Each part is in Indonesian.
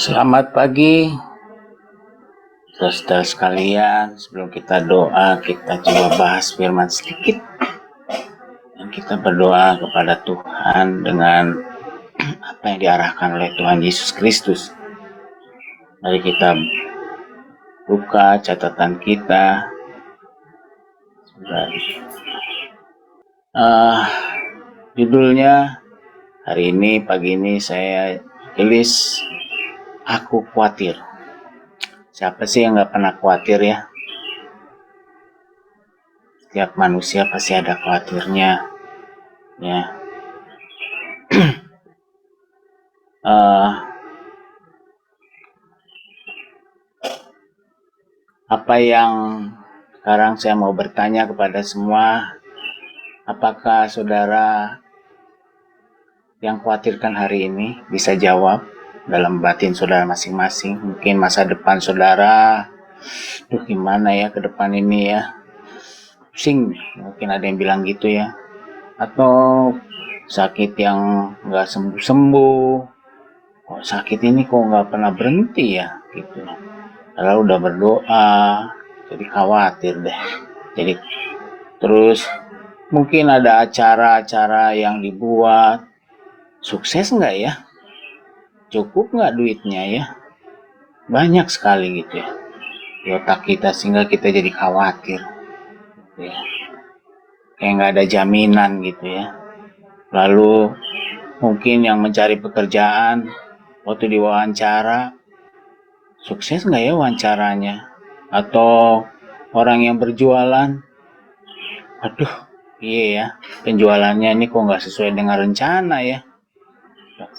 Selamat pagi, saudara sekalian. Sebelum kita doa, kita coba bahas firman sedikit. Dan kita berdoa kepada Tuhan dengan apa yang diarahkan oleh Tuhan Yesus Kristus. Mari kita buka catatan kita. Judulnya hari ini, pagi ini saya tulis, Aku Khawatir. Siapa sih yang gak pernah khawatir ya? Setiap manusia pasti ada khawatirnya, ya. Apa yang sekarang saya mau bertanya kepada semua, apakah saudara yang khawatirkan hari ini bisa jawab dalam batin saudara masing-masing? Mungkin masa depan saudara, gimana ya ke depan ini ya, pusing, mungkin ada yang bilang gitu ya. Atau sakit yang gak sembuh-sembuh, kok sakit ini kok gak pernah berhenti ya gitu. Kalau udah berdoa, jadi khawatir deh. Jadi terus mungkin ada acara-acara yang dibuat, sukses nggak ya? Cukup nggak duitnya ya? Banyak sekali gitu ya di otak kita, sehingga kita jadi khawatir gitu ya. Kayak nggak ada jaminan gitu ya. Lalu mungkin yang mencari pekerjaan, waktu diwawancara, sukses nggak ya wawancaranya? Atau orang yang berjualan, aduh iya ya, penjualannya ini kok nggak sesuai dengan rencana ya,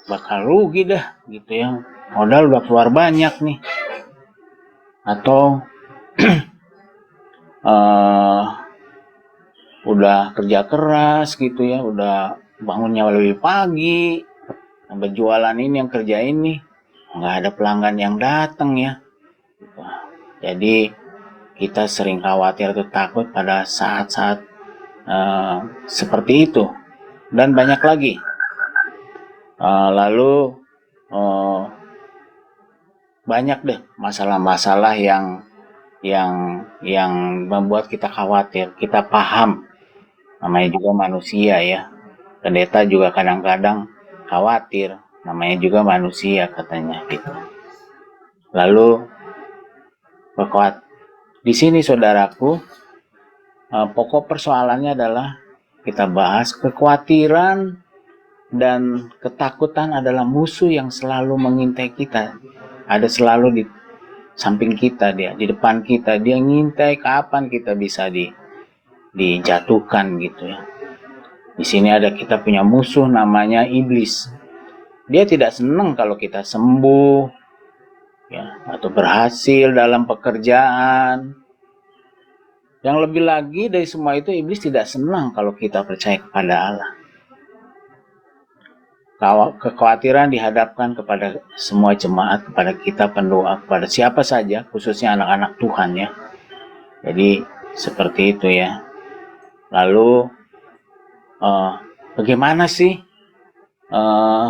bakal rugi dah gitu ya, modal udah keluar banyak nih. Atau udah kerja keras gitu ya, udah bangunnya lebih pagi, yang berjualan ini, yang kerja ini, nggak ada pelanggan yang datang ya. Jadi kita sering khawatir atau takut pada saat-saat seperti itu, dan banyak lagi. Lalu banyak deh masalah-masalah yang membuat kita khawatir. Kita paham, namanya juga manusia ya. Pendeta juga kadang-kadang khawatir, namanya juga manusia katanya gitu. Lalu di sini saudaraku, pokok persoalannya adalah kita bahas kekhawatiran dan ketakutan adalah musuh yang selalu mengintai kita. Ada selalu di samping kita, dia di depan kita, dia ngintai kapan kita bisa dijatuhkan gitu ya. Di sini ada kita punya musuh namanya iblis. Dia tidak senang kalau kita sembuh ya, atau berhasil dalam pekerjaan. Yang lebih lagi dari semua itu, iblis tidak senang kalau kita percaya kepada Allah. Kekhawatiran dihadapkan kepada semua jemaat, kepada kita pendoa, kepada siapa saja, khususnya anak-anak Tuhan ya. Jadi seperti itu ya. Lalu bagaimana sih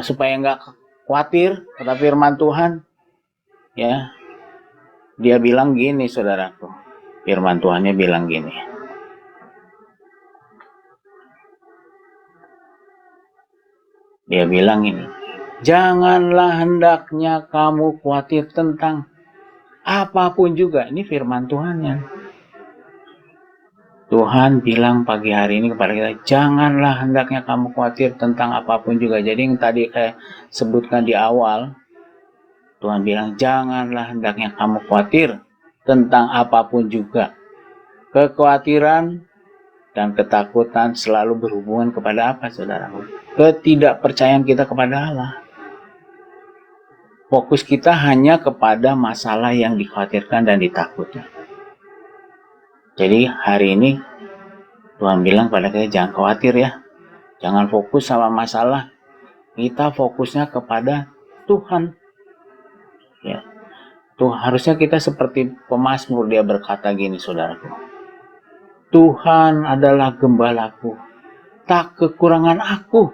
supaya nggak khawatir? Kata firman Tuhan ya, dia bilang gini saudaraku, firman Tuhannya bilang gini, dia bilang ini, janganlah hendaknya kamu khawatir tentang apapun juga. Ini firman Tuhan ya. Tuhan bilang pagi hari ini kepada kita, janganlah hendaknya kamu khawatir tentang apapun juga. Jadi yang tadi saya sebutkan di awal, Tuhan bilang janganlah hendaknya kamu khawatir tentang apapun juga. Kekhawatiran dan ketakutan selalu berhubungan kepada apa, saudara? Ketidakpercayaan kita kepada Allah. Fokus kita hanya kepada masalah yang dikhawatirkan dan ditakuti. Jadi hari ini Tuhan bilang pada kita, jangan khawatir ya. Jangan fokus sama masalah. Kita fokusnya kepada Tuhan. Ya. Tuh harusnya kita seperti pemazmur, dia berkata gini saudaraku, Tuhan adalah gembalaku, tak kekurangan aku.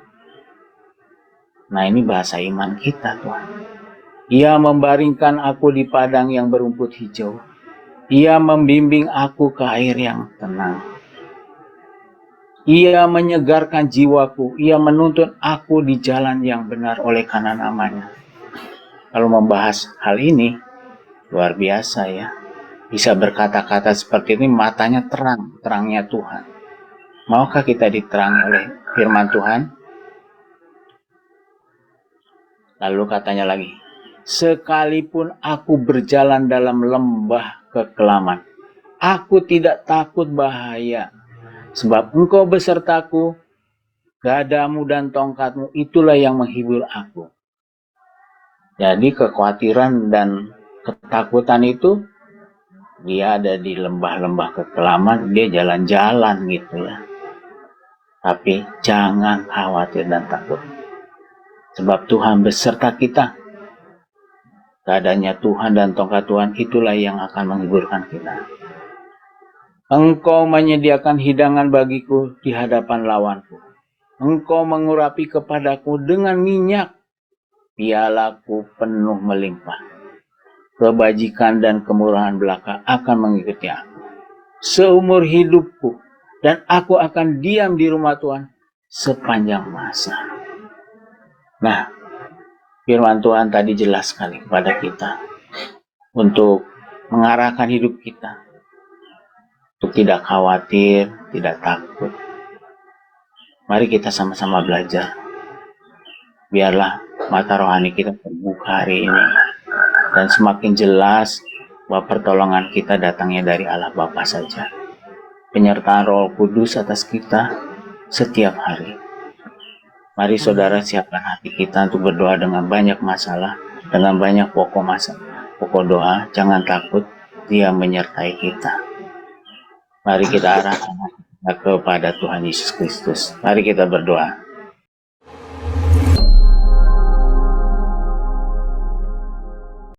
Nah ini bahasa iman kita Tuhan. Ia membaringkan aku di padang yang berumput hijau. Ia membimbing aku ke air yang tenang. Ia menyegarkan jiwaku. Ia menuntun aku di jalan yang benar oleh karena namanya. Kalau membahas hal ini, luar biasa ya. Bisa berkata-kata seperti ini, matanya terang, terangnya Tuhan. Maukah kita diterangi oleh firman Tuhan? Lalu katanya lagi, sekalipun aku berjalan dalam lembah kekelaman, aku tidak takut bahaya, sebab Engkau besertaku, gadamu dan tongkatmu itulah yang menghibur aku. Jadi kekhawatiran dan ketakutan itu, dia ada di lembah-lembah kekelaman, dia jalan-jalan gitu ya. Tapi jangan khawatir dan takut. Sebab Tuhan beserta kita. Keadaannya Tuhan dan tongkat Tuhan itulah yang akan menghiburkan kita. Engkau menyediakan hidangan bagiku di hadapan lawanku. Engkau mengurapi kepadaku dengan minyak. Pialaku penuh melimpah. Kebajikan dan kemurahan belaka akan mengikuti aku seumur hidupku. Dan aku akan diam di rumah Tuhan sepanjang masa. Nah, firman Tuhan tadi jelas sekali kepada kita untuk mengarahkan hidup kita, untuk tidak khawatir, tidak takut. Mari kita sama-sama belajar. Biarlah mata rohani kita terbuka hari ini dan semakin jelas bahwa pertolongan kita datangnya dari Allah Bapa saja. Penyertaan Roh Kudus atas kita setiap hari. Mari saudara siapkan hati kita untuk berdoa dengan banyak masalah, dengan banyak pokok doa. Jangan takut, Dia menyertai kita. Mari kita arahkan hati kita kepada Tuhan Yesus Kristus. Mari kita berdoa.